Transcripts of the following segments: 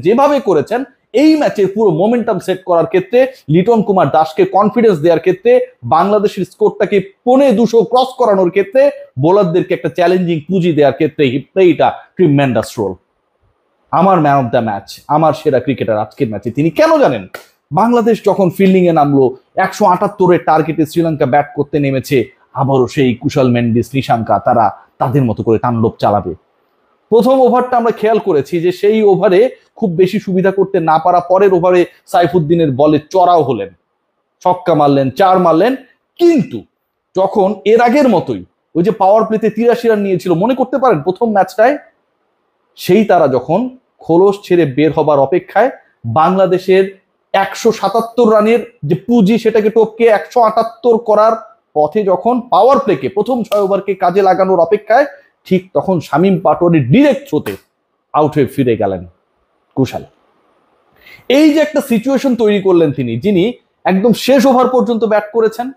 যেভাবে করেছেন, এই ম্যাচে পুরো মোমেন্টাম সেট করার ক্ষেত্রে, লিটন কুমার দাসকে কনফিডেন্স দেওয়ার ক্ষেত্রে, বাংলাদেশের স্কোরটাকে 250 ক্রস করানোর ক্ষেত্রে, বোলারদেরকে একটা চ্যালেঞ্জিং পুঁজি দেওয়ার ক্ষেত্রে এইটা ট্রিমেন্ডাস রোল। আমার ম্যান অফ দ্য ম্যাচ, আমার সেরা ক্রিকেটার আজকের ম্যাচে তিনি। কেন জানেন? বাংলাদেশ যখন ফিল্ডিং এ নামলো, 178-এর টার্গেটে শ্রীলঙ্কা ব্যাট করতে নেমেছে, আবারও সেই কুশল মেন্ডিস, নিশাঙ্কা তারা তাদের মতো করে তাণ্ডব চালাবে। প্রথম ওভারটা আমরা খেয়াল করেছি যে সেই ওভারে খুব বেশি সুবিধা করতে না পারা, পরের ওভারে সাইফুদ্দিনের বলে চড়াও হলেন, ছক্কা মারলেন, 4 মারলেন। কিন্তু যখন এর আগের মতোই ওই যে পাওয়ার প্লেতে 83 রান নিয়েছিল, মনে করতে পারেন প্রথম ম্যাচটায়, সেই তারা যখন খোলস ছেড়ে বের হবার অপেক্ষায়, বাংলাদেশের 177 রানের যে পুঁজি সেটাকে টপকে 178 করার পথে যখন পাওয়ার প্লেকে প্রথম 6 ওভারকে কাজে লাগানোর অপেক্ষায়, ঠিক তখন শামীম পাটোয়ারি ডিরেক্ট থ্রোতে আউট হয়ে ফিরে গেলেন কুশাল। এই যে একটা সিচুয়েশন তৈরি করলেন তিনি, যিনি একদম শেষ ওভার পর্যন্ত ব্যাট করেছেন,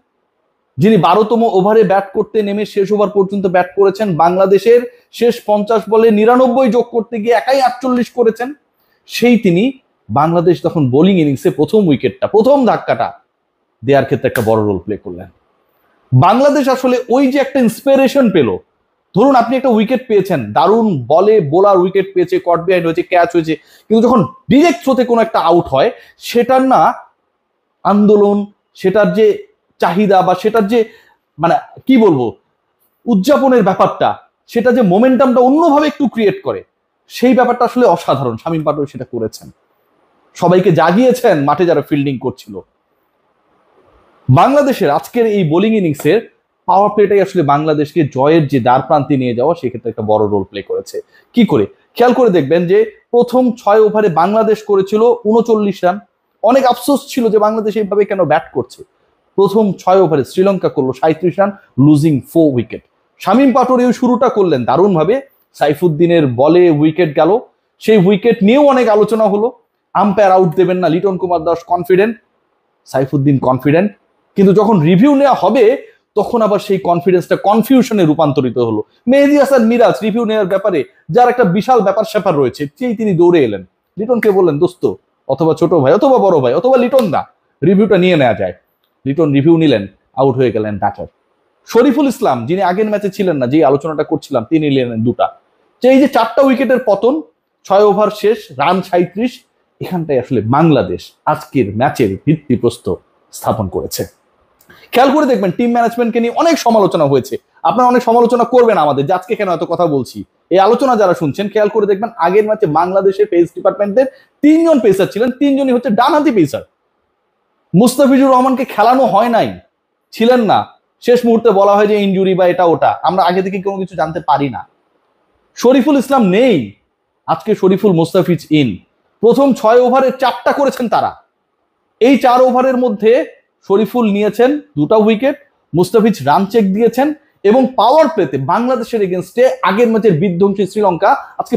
যিনি 12তম ওভারে ব্যাট করতে নেমে শেষ ওভার পর্যন্ত ব্যাট করেছেন, বাংলাদেশের শেষ 50 বলে 99 যোগ করতে গিয়ে একাই 48 করেছেন, সেই তিনি বাংলাদেশ তখন বোলিং ইনিংসে প্রথম উইকেটটা, প্রথম ধাক্কাটা দেওয়ার ক্ষেত্রে একটা বড় রোল প্লে করলেন। বাংলাদেশ আসলে ওই যে একটা ইন্সপিরেশন পেল, ধরুন আপনি একটা উইকেট পেয়েছেন, দারুণ বলে বোলার উইকেট পেয়েছে, কট বিহাইন্ড হয়েছে, ক্যাচ হয়েছে, কিন্তু যখন ডিরেক্ট থ্রোতে কোনো একটা আউট হয়, সেটার না আন্দোলন, সেটার যে চাহিদা বা সেটার যে মানে কি বলবো উদযাপনের ব্যাপারটা, সেটা যে মোমেন্টামটা অন্যভাবে একটু ক্রিয়েট করে, সেই ব্যাপারটা আসলে অসাধারণ। শামীম পাটোয়ারি সেটা করেছেন, সবাইকে জাগিয়েছেন মাঠে যারা ফিল্ডিং করছিল। বাংলাদেশের আজকের এই বোলিং ইনিংসের পাওয়ার প্লেটাই আসলে বাংলাদেশকে জয়ের যে দ্বার প্রান্তে নিয়ে যাওয়া, সেক্ষেত্রে একটা বড় রোল প্লে করেছে। কি করে খেয়াল করে দেখবেন যে প্রথম 6 ওভারে বাংলাদেশ করেছিল 39 রান। অনেক আফসোস ছিল যে বাংলাদেশ এইভাবে কেন ব্যাট করছে। প্রথম 6 ওভারে শ্রীলঙ্কা করলো 37 run, losing 4 wicket. Shamim Patwari শুরুটা করলেন দারুণভাবে, সাইফুদ্দিনের বলে উইকেট গেল, সেই উইকেট নিয়েও অনেক আলোচনা হলো। আম্পায়ার আউট দেবেন না, লিটন কুমার দাস কনফিডেন্ট, সাইফুদ্দিন কনফিডেন্ট, কিন্তু যখন রিভিউ নেওয়া হবে তখন আবার সেই কনফিডেন্সটা কনফিউশনে রূপান্তরিত হলো। মেহেদী হাসান মিরাজ রিভিউ নেওয়ার ব্যাপারে যার একটা বিশাল ব্যাপার স্যাপার রয়েছে, সেই তিনি দৌড়ে এলেন, লিটনকে বললেন, দোস্ত অথবা ছোট ভাই অথবা বড় ভাই অথবা লিটন দা, রিভিউটা নিয়ে নেওয়া যায়। লিটন রিভিউ নিলেন, আউট হয়ে গেলেন ব্যাটার। শরীফুল ইসলাম, যিনি আগের ম্যাচে ছিলেন না, যে আলোচনাটা করছিলাম, তিনি নিলেন 2টা। এই যে 4টা উইকেটের পতন, 6 ওভার শেষ, রান 37, এখানটাই আসলে বাংলাদেশ আজকের ম্যাচের ভিত্তিপ্রস্তর স্থাপন করেছে। খেয়াল করে দেখবেন টিম ম্যানেজমেন্টকে নিয়ে অনেক সমালোচনা হয়েছে, আপনারা অনেক সমালোচনা করবেন আমাদের যে আজকে কেন এত কথা বলছি। এই আলোচনা যারা শুনছেন, খেয়াল করে দেখবেন আগের ম্যাচে বাংলাদেশের পেস ডিপার্টমেন্টের 3 জন পেসার ছিলেন, 3 জনই হচ্ছে ডানহাতি পেসার। মুস্তাফিজুর রহমানকে খেলানো হয় নাই, ছিলেন না, শেষ মুহূর্তে বলা হয় যে ইনজুরি বা এটা ওটা, আমরা আগে থেকে কোনো কিছু জানতে পারি না। শরীফুল ইসলাম নেই, আজকে শরীফুল, মুস্তাফিজ ইন। প্রথম 6 ওভারে 4টা করেছেন তারা। এই 4 ওভারের মধ্যে শরীফুল নিয়েছেন 2টা উইকেট, মুস্তাফিজ রান চেক দিয়েছেন, এবং পাওয়ার প্লেতে বাংলাদেশের এগেনস্টে আগের ম্যাচের বিধ্বংসী শ্রীলঙ্কা আজকে